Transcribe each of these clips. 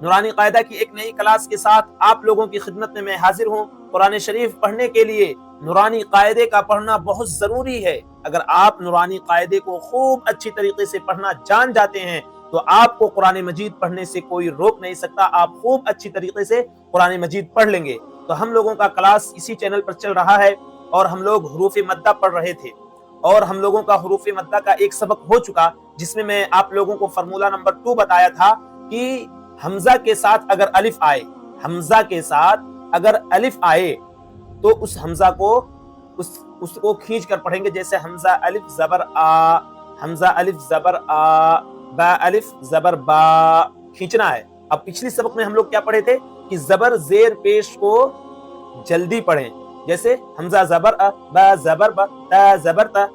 نورانی قاعدہ کی ایک نئی کلاس کے ساتھ آپ لوگوں کی خدمت میں میں حاضر ہوں۔ قرآن شریف پڑھنے کے لیے نورانی قاعدے کا پڑھنا بہت ضروری ہے۔ اگر آپ نورانی قاعدے کو خوب اچھی طریقے سے پڑھنا جان جاتے ہیں تو آپ کو قرآن مجید پڑھنے سے کوئی روک نہیں سکتا، آپ خوب اچھی طریقے سے قرآن مجید پڑھ لیں گے۔ تو ہم لوگوں کا کلاس اسی چینل پر چل رہا ہے اور ہم لوگ حروف مدہ پڑھ رہے تھے، اور ہم لوگوں کا حروف مدہ کا ایک سبق ہو چکا جس میں آپ لوگوں کو فرمولہ نمبر 2 بتایا تھا کہ حمزہ کے ساتھ اگر الف آئے، حمزہ کے ساتھ اگر الف آئے تو اس حمزہ کو اس کو کھینچ کر پڑھیں گے، جیسے حمزہ الف زبر آ، حمزہ الف زبر آ، با الف زبر با، کھینچنا ہے۔ اب پچھلی سبق میں ہم لوگ کیا پڑھے تھے کہ زبر زیر پیش کو جلدی پڑھیں، جیسے حمزہ زبر ا، با زبر با، تا زبر تا،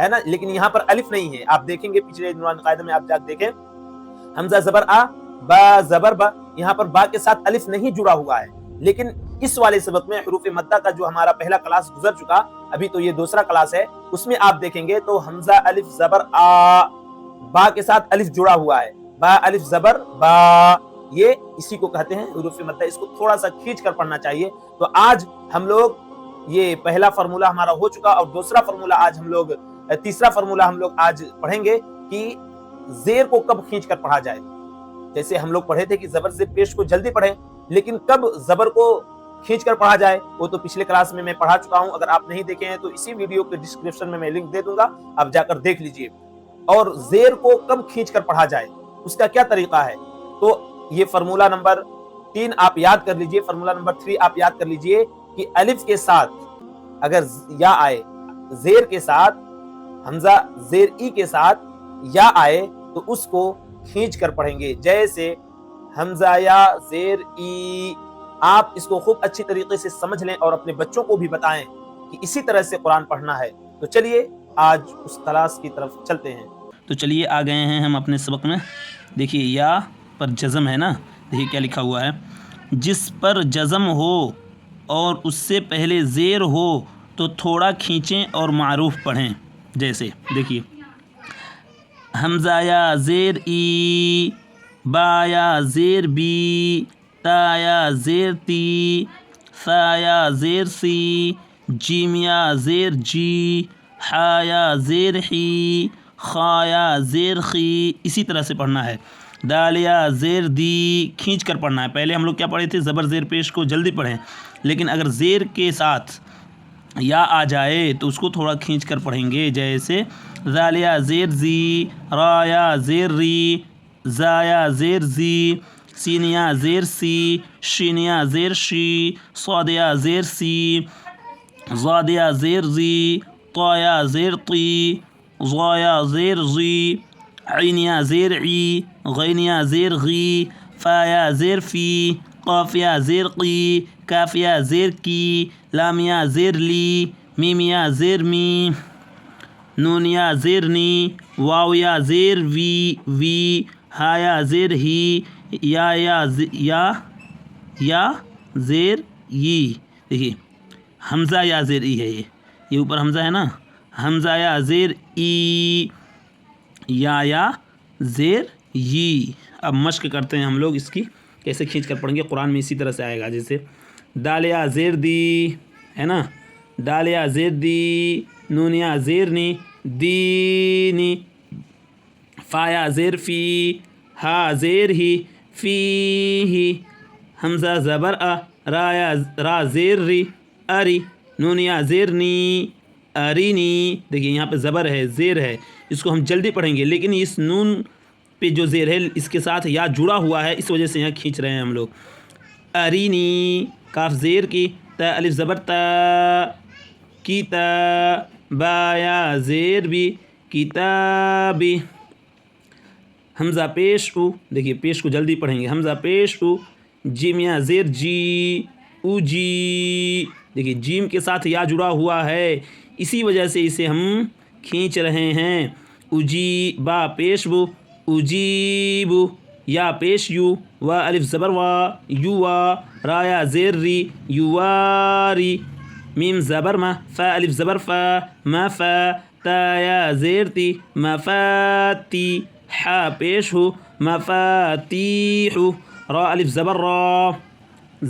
ہے نا، لیکن یہاں پر الف نہیں ہے۔ آپ دیکھیں گے پچھلے نورانی قاعدہ میں، آپ جا کے دیکھیں حمزہ زبر آ، با زبر با، یہاں پر با کے ساتھ الف نہیں جڑا ہوا ہے۔ لیکن اس والے سبق میں حروف مدہ کا جو ہمارا پہلا کلاس گزر چکا، ابھی تو یہ دوسرا کلاس ہے، اس میں آپ دیکھیں گے تو حمزہ الف زبر آ، با کے ساتھ الف جڑا ہوا ہے، با الف زبر با، یہ اسی کو کہتے ہیں حروف مدہ۔ اس کو تھوڑا سا کھینچ کر پڑھنا چاہیے۔ تو آج ہم لوگ یہ پہلا فرمولہ ہمارا ہو چکا، اور دوسرا فرمولہ آج ہم لوگ، تیسرا فرمولہ ہم لوگ آج پڑھیں گے کہ زیر کو کب کھینچ کر پڑھا جائے۔ جیسے ہم لوگ پڑھے تھے کہ زبر زیر پیش کو جلدی پڑھیں، لیکن کب زبر کو کھینچ کر پڑھا جائے وہ تو پچھلے کلاس میں پڑھا چکا ہوں۔ اگر آپ نہیں دیکھے ہیں تو اسی ویڈیو کے ڈسکرپشن میں لنک دے دوں گا، آپ جا کر دیکھ لیجئے۔ اور زیر کو کب کھینچ کر پڑھا جائے، اس کا کیا طریقہ ہے، تو یہ فرمولہ نمبر 3 آپ یاد کر لیجئے، فرمولہ نمبر 3 آپ یاد کر لیجئے کہ الف کے ساتھ اگر یا آئے، زیر کے ساتھ، حمزہ زیر ای کے ساتھ یا آئے تو اس کو کھینچ کر پڑھیں گے، جیسے حمزہ یا زیر ای۔ آپ اس کو خوب اچھی طریقے سے سمجھ لیں اور اپنے بچوں کو بھی بتائیں کہ اسی طرح سے قرآن پڑھنا ہے۔ تو چلیے آج اس کلاس کی طرف چلتے ہیں۔ تو چلیے آ گئے ہیں ہم اپنے سبق میں۔ دیکھیے یا پر جزم ہے نا، دیکھیے کیا لکھا ہوا ہے، جس پر جزم ہو اور اس سے پہلے زیر ہو تو تھوڑا کھینچیں اور معروف پڑھیں۔ جیسے دیکھیے حمزہ یا زیر ای، با یا زیر بی، تا یا زیر تی، ثا یا زیر سی، جیم یا زیر جی، حا یا زیر حی، خا یا زیر خی، اسی طرح سے پڑھنا ہے۔ دال یا زیر دی، کھینچ کر پڑھنا ہے۔ پہلے ہم لوگ کیا پڑھے تھے، زبر زیر پیش کو جلدی پڑھیں، لیکن اگر زیر کے ساتھ یا آ جائے تو اس کو تھوڑا کھینچ کر پڑھیں گے، جیسے ذال یا زیر زی، را یا زیر ری، زا یا زیر زی، سین یا زیر سی، شین یا زیر شی، صاد یا زیر سی، ضاد یا زیر زی، طا یا زیر طی، ظا یا زیر زی، عین یا زیر عی، غین یا زیر غی، فا یا زیر فی، قاف یا زیر قی، کاف یا زیر کی، لام یا زیر لی، میم یا زیر می، نون یا زیر نی، واو یا زیر وی، ہا یا زیر ہی، یا زیر ی۔ دیکھیے حمزہ یا زیر ای ہے، یہ اوپر حمزہ ہے نا، حمزہ یا زیر ای، یا زیر ی۔ اب مشق کرتے ہیں ہم لوگ اس کی کیسے کھینچ کر پڑھیں گے، قرآن میں اسی طرح سے آئے گا۔ جیسے دال یا زیر دی ہے نا، دال یا زیر دی، نون یا زیر نی، دینی، فا یا زیر فی، ہا زیر ہی، فی ہی، حمزہ زبر ا، را زیر ری، اری، نون یا زیر نی، ارینی۔ دیکھیے یہاں پہ زبر ہے، زیر ہے، اس کو ہم جلدی پڑھیں گے، لیکن اس نون پہ جو زیر ہے اس کے ساتھ یا جڑا ہوا ہے، اس وجہ سے یہاں کھینچ رہے ہیں ہم لوگ۔ ارینی، کاف زیر کی، تا الف زبر تا، کی تا، با یا زیر بی، کتابی، حمزہ پیش او، دیکھیے پیش کو جلدی پڑھیں گے، حمزہ پیش او، جیم یا زیر جی، او جی، دیکھیے جیم کے ساتھ یا جڑا ہوا ہے، اسی وجہ سے اسے ہم کھینچ رہے ہیں۔ اجی، با پیش بو، اجیبو، یا پیش یو، و الف زبر وا، یوا، را یا زیر ری، یواری، میم زبر ما، فا الف زبر فا، مفا، تا یا زیر تی، مفاتی، حا پیش ہو، مفاتیحو، را الف زبر را،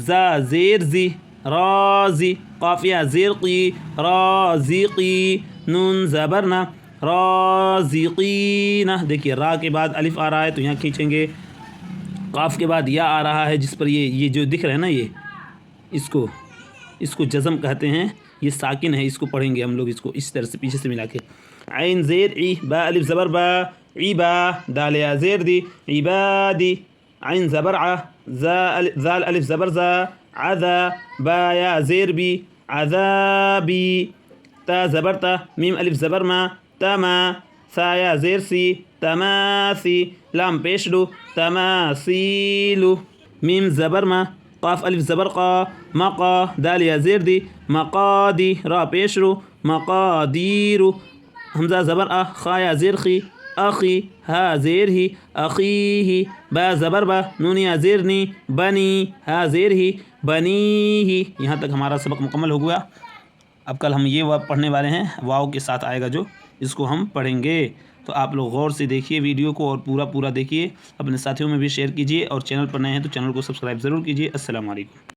زا زیر زی، رازی، قافیہ زیر قی، رازقی، نون زبر نا، رازقین. دیکھیے را کے بعد الف آ رہا ہے تو یہاں کھینچیں گے، قاف کے بعد یا آ رہا ہے جس پر یہ جو دکھ رہا ہے نا، یہ اس کو جزم کہتے ہیں، یہ ساکن ہے، اس کو پڑھیں گے ہم لوگ، اس کو اس طرح سے پیچھے سے ملا کے. عین زیر ای، با الف زبر با، عبا، دال یا زیر دی، عبادی. عین زبر ع، زال الف زبر زا، عذا، با یا زیر بی، عذابی. تا زبر تا، میم الف زبر ما، تما، سا یا زیر سی، تماسی، لام پیش لو، تماسیلو. میم زبر ما، قاف الف زبر قا، مقا، دال یا زیر دی، مقادی، را پیش رو، مقادیرو. حمزہ زبر آ، خا یا زیر خی، اخی، ہا زیر ہی، اخیہی. با زبر با، نون یا زیر نی، بنی، ہا زیر ہی، بنیہی. یہاں تک ہمارا سبق مکمل ہو گیا. اب کل ہم یہ پڑھنے والے ہیں، واو کے ساتھ آئے گا جو، اس کو ہم پڑھیں گے. تو آپ لوگ غور سے دیکھیے ویڈیو کو اور پورا دیکھیے، اپنے ساتھیوں میں بھی شیئر کیجیے، اور چینل پر نئے ہیں تو چینل کو سبسکرائب ضرور کیجیے. السلام علیکم.